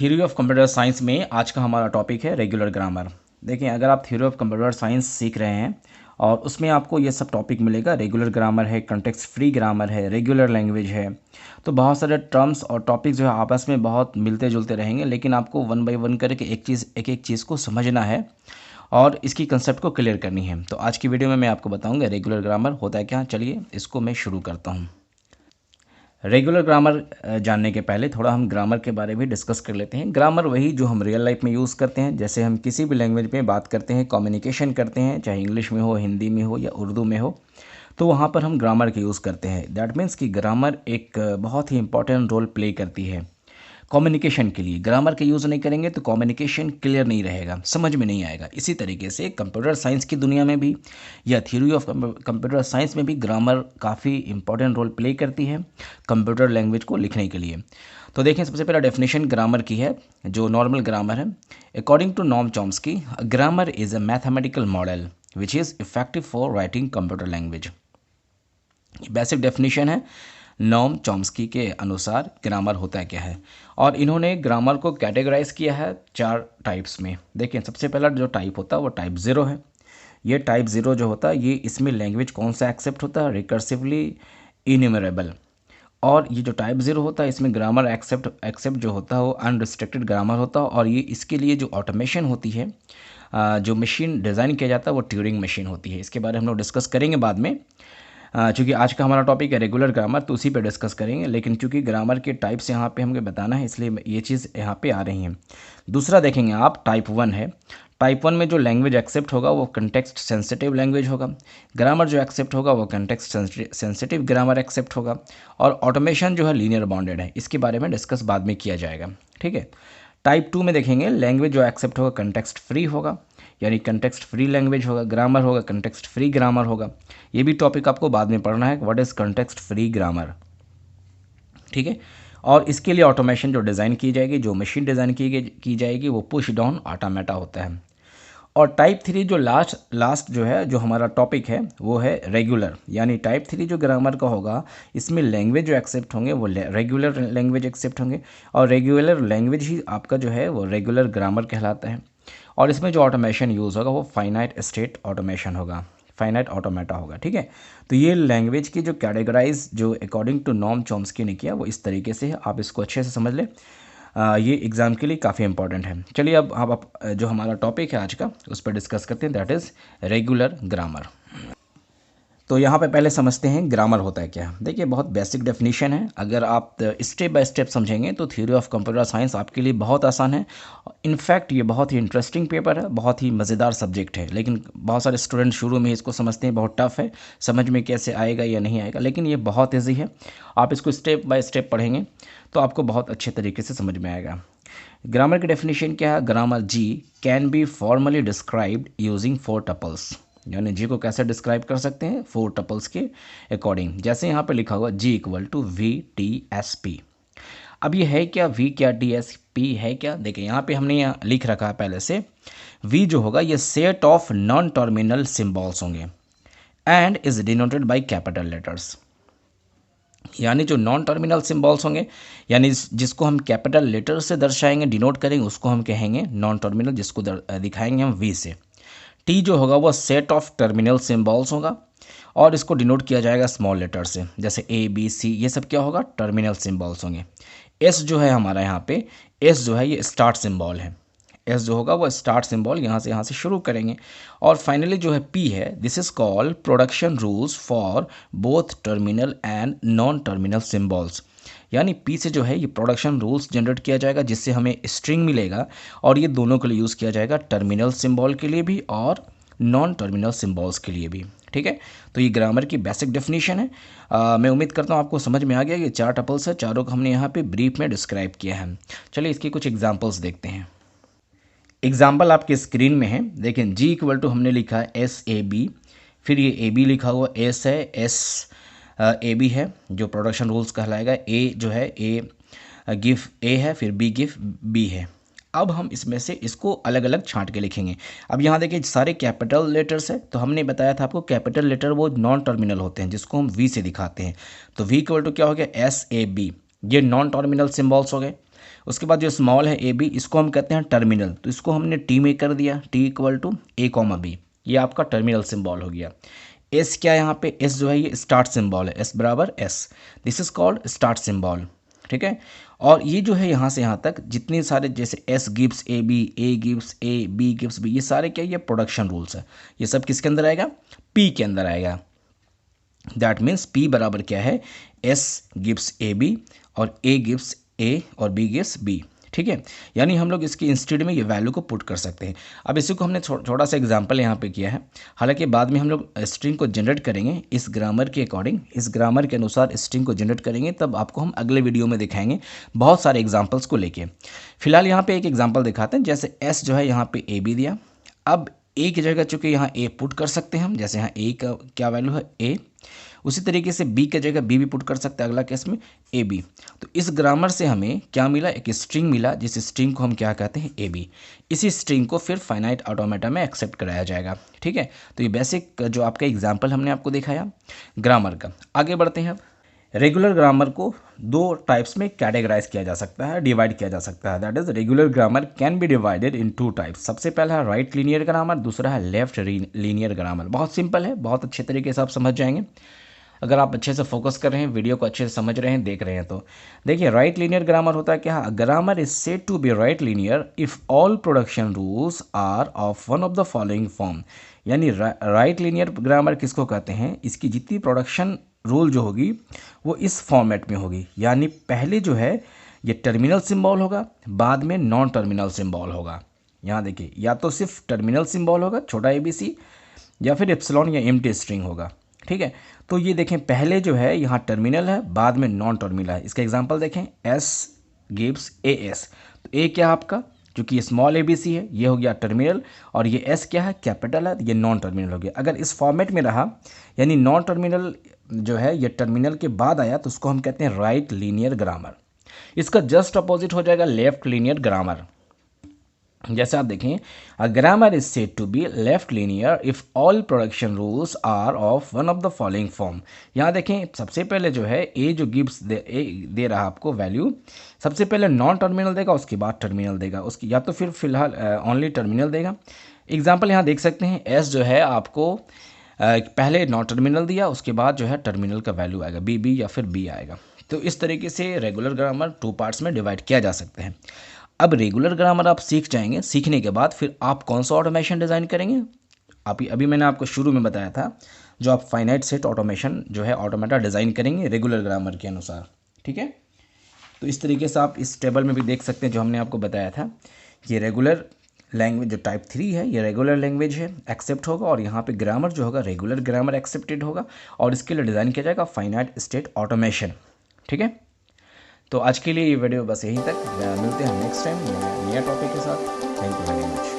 Theory of computer science में आज का हमारा टॉपिक है रेगुलर ग्रामर। देखिए, अगर आप थ्योरी ऑफ कंप्यूटर साइंस सीख रहे हैं और उसमें आपको ये सब टॉपिक मिलेगा। रेगुलर ग्रामर है, कंटेक्स्ट फ्री ग्रामर है, रेगुलर लैंग्वेज है। तो बहुत सारे टर्म्स और टॉपिक जो है आपस में बहुत मिलते जुलते रहेंगे, लेकिन आपको वन बाय वन करके एक एक चीज़ को समझना है और इसकी कंसेप्ट को क्लियर करनी है। तो आज की वीडियो में मैं आपको बताऊँगा रेगुलर ग्रामर होता है क्या। चलिए इसको मैं शुरू करता हूँ। रेगुलर ग्रामर जानने के पहले थोड़ा हम ग्रामर के बारे में डिस्कस कर लेते हैं। ग्रामर वही जो हम रियल लाइफ में यूज़ करते हैं। जैसे हम किसी भी लैंग्वेज में बात करते हैं, कम्युनिकेशन करते हैं, चाहे इंग्लिश में हो, हिंदी में हो या उर्दू में हो, तो वहाँ पर हम ग्रामर का यूज़ करते हैं। दैट मीन्स कि ग्रामर एक बहुत ही इंपॉर्टेंट रोल प्ले करती है कम्युनिकेशन के लिए। ग्रामर का यूज़ नहीं करेंगे तो कम्युनिकेशन क्लियर नहीं रहेगा, समझ में नहीं आएगा। इसी तरीके से कंप्यूटर साइंस की दुनिया में भी या थ्योरी ऑफ कंप्यूटर साइंस में भी ग्रामर काफ़ी इंपॉर्टेंट रोल प्ले करती है कंप्यूटर लैंग्वेज को लिखने के लिए। तो देखें, सबसे पहला डेफिनेशन ग्रामर की है, जो नॉर्मल ग्रामर है। According to Noam Chomsky, grammar is a mathematical model which is effective for writing computer language. Basic definition है नॉम चॉम्स्की के अनुसार ग्रामर होता क्या है। और इन्होंने ग्रामर को कैटेगराइज किया है 4 टाइप्स में। देखिए, सबसे पहला जो टाइप होता है वो टाइप 0 है। ये टाइप 0 जो होता है, ये इसमें लैंग्वेज कौन सा एक्सेप्ट होता है, रिकर्सिवली इन्यूमरेबल। और ये जो टाइप 0 होता है, इसमें ग्रामर एक्सेप्ट जो होता है वो अनरिस्ट्रिक्टेड ग्रामर होता है। और ये इसके लिए जो ऑटोमेशन होती है, जो मशीन डिज़ाइन किया जाता है, वो ट्यूरिंग मशीन होती है। इसके बारे में हम लोग डिस्कस करेंगे बाद में। चूँकि आज का हमारा टॉपिक है रेगुलर ग्रामर, तो उसी पे डिस्कस करेंगे। लेकिन चूँकि ग्रामर के टाइप्स यहाँ पे हमें बताना है, इसलिए ये चीज़ यहाँ पे आ रही हैं। दूसरा देखेंगे आप, टाइप 1 है। टाइप 1 में जो लैंग्वेज एक्सेप्ट होगा वो कंटेक्स्ट सेंसिटिव लैंग्वेज होगा। ग्रामर जो एक्सेप्ट होगा वो कंटेक्स्ट सेंसिटिव ग्रामर एक्सेप्ट होगा। और ऑटोमेशन जो है लीनियर बाउंडेड है। इसके बारे में डिस्कस बाद में किया जाएगा, ठीक है। टाइप 2 में देखेंगे, लैंग्वेज जो एक्सेप्ट होगा कंटेक्स्ट फ्री होगा, यानी कंटेक्स्ट फ्री लैंग्वेज होगा। ग्रामर होगा कंटेक्स्ट फ्री ग्रामर होगा। ये भी टॉपिक आपको बाद में पढ़ना है, what is context free grammar, ठीक है। और इसके लिए ऑटोमेशन जो डिज़ाइन की जाएगी, जो मशीन डिज़ाइन की जाएगी, वो पुश डाउन ऑटोमेटा होता है। और टाइप 3 जो लास्ट जो है, जो हमारा टॉपिक है, वो है रेगुलर। यानी टाइप 3 जो ग्रामर का होगा, इसमें लैंग्वेज जो एक्सेप्ट होंगे वो रेगुलर लैंग्वेज एक्सेप्ट होंगे। और रेगुलर लैंग्वेज ही आपका जो है वो रेगुलर ग्रामर कहलाता है। और इसमें जो ऑटोमेशन यूज़ होगा वो फाइनाइट स्टेट ऑटोमेशन होगा, फाइनाइट ऑटोमेटा होगा, ठीक है। तो ये लैंग्वेज की जो कैटेगराइज जो अकॉर्डिंग टू नॉम चॉम्स्की ने किया, वो इस तरीके से है। आप इसको अच्छे से समझ लें। ये एग्ज़ाम के लिए काफ़ी इंपॉर्टेंट है। चलिए अब आप जो हमारा टॉपिक है आज का, उस पर डिस्कस करते हैं, दैट इज़ रेगुलर ग्रामर। तो यहाँ पे पहले समझते हैं ग्रामर होता है क्या। देखिए, बहुत बेसिक डेफिनेशन है। अगर आप स्टेप बाय स्टेप समझेंगे तो थ्योरी ऑफ कंप्यूटर साइंस आपके लिए बहुत आसान है। इनफैक्ट ये बहुत ही इंटरेस्टिंग पेपर है, बहुत ही मज़ेदार सब्जेक्ट है। लेकिन बहुत सारे स्टूडेंट शुरू में इसको समझते हैं बहुत टफ है, समझ में कैसे आएगा या नहीं आएगा, लेकिन ये बहुत ईजी है। आप इसको स्टेप बाय स्टेप पढ़ेंगे तो आपको बहुत अच्छे तरीके से समझ में आएगा। ग्रामर की डेफिनेशन क्या है? Grammar ji can be formally described using 4 tuples. यानी जी को कैसे डिस्क्राइब कर सकते हैं? 4 टपल्स के अकॉर्डिंग। जैसे यहाँ पे लिखा हुआ G equal to V T S P. अब ये है क्या? वी क्या, टी एस पी है क्या? देखिए, यहाँ पे हमने यहाँ लिख रखा है पहले से। वी जो होगा ये set of non terminal symbols होंगे and is denoted by capital letters. यानी जो नॉन टर्मिनल सिम्बॉल्स होंगे, यानी जिसको हम कैपिटल लेटर से दर्शाएंगे, डिनोट करेंगे, उसको हम कहेंगे नॉन टर्मिनल, जिसको दिखाएंगे हम वी से। टी जो होगा वो सेट ऑफ टर्मिनल सिम्बॉल्स होगा और इसको डिनोट किया जाएगा स्मॉल लेटर से, जैसे ए बी सी, ये सब क्या होगा? टर्मिनल सिम्बॉल्स होंगे। एस जो है हमारा यहाँ पे, एस जो है ये स्टार्ट सिम्बॉल है। एस जो होगा वो स्टार्ट सिंबल, यहाँ से शुरू करेंगे। और फाइनली जो है पी है, this is called production rules for both terminal and non terminal symbols. यानी पी से जो है ये प्रोडक्शन रूल्स जनरेट किया जाएगा, जिससे हमें स्ट्रिंग मिलेगा। और ये दोनों के लिए यूज़ किया जाएगा, टर्मिनल सिम्बॉल के लिए भी और नॉन टर्मिनल सिम्बॉल्स के लिए भी, ठीक है। तो ये ग्रामर की बेसिक डेफिनेशन है। मैं उम्मीद करता हूँ आपको समझ में आ गया। ये 4 टपल्स है, चारों को हमने यहाँ पे ब्रीफ में डिस्क्राइब किया है। चलिए इसकी कुछ एग्जाम्पल्स देखते हैं। एग्जाम्पल आपके स्क्रीन में है, देखें। जी इक्वल टू हमने लिखा है एस ए बी, फिर ये ए बी लिखा हुआ एस है, एस ए बी है जो प्रोडक्शन रूल्स कहलाएगा। ए जो है ए गिव ए है, फिर बी गिव बी है। अब हम इसमें से इसको अलग अलग छांट के लिखेंगे। अब यहाँ देखिए सारे कैपिटल लेटर्स है, तो हमने बताया था आपको कैपिटल लेटर वो नॉन टर्मिनल होते हैं, जिसको हम वी से दिखाते हैं। तो वी इक्वल टू क्या हो गया? एस ए बी, ये नॉन टर्मिनल सिम्बॉल्स हो गए। उसके बाद जो स्मॉल है ए बी, इसको हम कहते हैं टर्मिनल, तो इसको हमने टी में कर दिया, T equal to A comma B, ये आपका टर्मिनल सिंबल हो गया। एस क्या है यहाँ पे, एस जो है ये स्टार्ट सिंबल है, एस बराबर S, this is called start symbol, ठीक है। और ये जो है यहाँ से यहाँ तक जितने सारे जैसे S gives A gives A, B gives B, ये सारे क्या, ये प्रोडक्शन रूल्स है, ये सब किसके अंदर आएगा, पी के अंदर आएगा। दैट मीन्स पी बराबर क्या है, एस गिव्स ए बी और ए गिव्स ए और बी गिव्स बी, ठीक है। यानी हम लोग इसके इंस्टेड में ये वैल्यू को पुट कर सकते हैं। अब इसी को हमने थोड़ा सा एग्जांपल यहाँ पे किया है, हालांकि बाद में हम लोग स्ट्रिंग को जनरेट करेंगे इस ग्रामर के अकॉर्डिंग, इस ग्रामर के अनुसार स्ट्रिंग को जनरेट करेंगे, तब आपको हम अगले वीडियो में दिखाएंगे बहुत सारे एग्जाम्पल्स को लेके। फिलहाल यहाँ पे एक एग्जाम्पल दिखाते हैं, जैसे एस जो है यहाँ पे ए बी दिया, अब ए की जगह चूँकि यहाँ ए पुट कर सकते हैं हम, जैसे यहाँ ए का क्या वैल्यू है ए, उसी तरीके से बी की जगह बी भी पुट कर सकते हैं अगला केस में ए बी। तो इस ग्रामर से हमें क्या मिला, एक स्ट्रिंग मिला, जिस स्ट्रिंग को हम क्या कहते हैं ए बी। इसी स्ट्रिंग को फिर फाइनाइट ऑटोमेटा में एक्सेप्ट कराया जाएगा, ठीक है। तो ये बेसिक जो आपका एग्जाम्पल हमने आपको दिखाया ग्रामर का। आगे बढ़ते हैं। अब रेगुलर ग्रामर को दो टाइप्स में कैटेगराइज किया जा सकता है, डिवाइड किया जा सकता है। That is regular grammar can be divided in two types. सबसे पहला है राइट लीनियर ग्रामर, दूसरा है लेफ्ट लीनियर ग्रामर। बहुत सिंपल है, बहुत अच्छे तरीके से आप समझ जाएंगे अगर आप अच्छे से फोकस कर रहे हैं, वीडियो को अच्छे से समझ रहे हैं, देख रहे हैं। तो देखिए राइट लीनियर ग्रामर होता है क्या, grammar is said to be right linear if all production rules are of one of the following form. यानी राइट लीनियर ग्रामर किसको कहते हैं, इसकी जितनी प्रोडक्शन रूल जो होगी वो इस फॉर्मेट में होगी। यानी पहले जो है ये टर्मिनल सिंबल होगा, बाद में नॉन टर्मिनल सिंबल होगा। यहाँ देखिए या तो सिर्फ टर्मिनल सिंबल होगा छोटा ए बी सी, या फिर एप्सिलॉन या एम्प्टी स्ट्रिंग होगा, ठीक है। तो ये देखें पहले जो है यहाँ टर्मिनल है, बाद में नॉन टर्मिनल है। इसका एग्जांपल देखें, एस गिव्स ए एस, तो ए क्या है आपका, क्योंकि ये स्मॉल ए बी सी है, ये हो गया टर्मिनल, और ये एस क्या है, कैपिटल है, ये नॉन टर्मिनल हो गया। अगर इस फॉर्मेट में रहा, यानी नॉन टर्मिनल जो है ये टर्मिनल के बाद आया, तो उसको हम कहते हैं राइट लीनियर ग्रामर। इसका जस्ट अपोजिट हो जाएगा लेफ्ट लीनियर ग्रामर। जैसे आप देखें, a grammar is said to be left linear if all production rules are of one of the following form. यहाँ देखें सबसे पहले जो है ए जो गिव्स दे रहा आपको वैल्यू, सबसे पहले नॉन टर्मिनल देगा, उसके बाद टर्मिनल देगा, उसकी या तो फिर फिलहाल ओनली टर्मिनल देगा। एग्जाम्पल यहाँ देख सकते हैं, एस जो है आपको पहले नॉन टर्मिनल दिया, उसके बाद जो है टर्मिनल का वैल्यू आएगा बी या फिर बी आएगा। तो इस तरीके से रेगुलर ग्रामर टू पार्ट्स में डिवाइड किया जा सकते हैं। अब रेगुलर ग्रामर आप सीख जाएंगे, सीखने के बाद फिर आप कौन सा ऑटोमेशन डिज़ाइन करेंगे, अभी मैंने आपको शुरू में बताया था, जो आप फाइनाइट सेट ऑटोमेशन जो है ऑटोमेटा डिज़ाइन करेंगे रेगुलर ग्रामर के अनुसार, ठीक है। तो इस तरीके से आप इस टेबल में भी देख सकते हैं जो हमने आपको बताया था। ये रेगुलर लैंग्वेज जो टाइप 3 है, ये रेगुलर लैंग्वेज है, एक्सेप्ट होगा, और यहाँ पे ग्रामर जो होगा रेगुलर ग्रामर एक्सेप्टेड होगा, और इसके लिए डिज़ाइन किया जाएगा फाइनाइट स्टेट ऑटोमेशन, ठीक है। तो आज के लिए ये वीडियो बस यहीं तक, मिलते हैं नेक्स्ट टाइम नया टॉपिक के साथ। Thank you very much.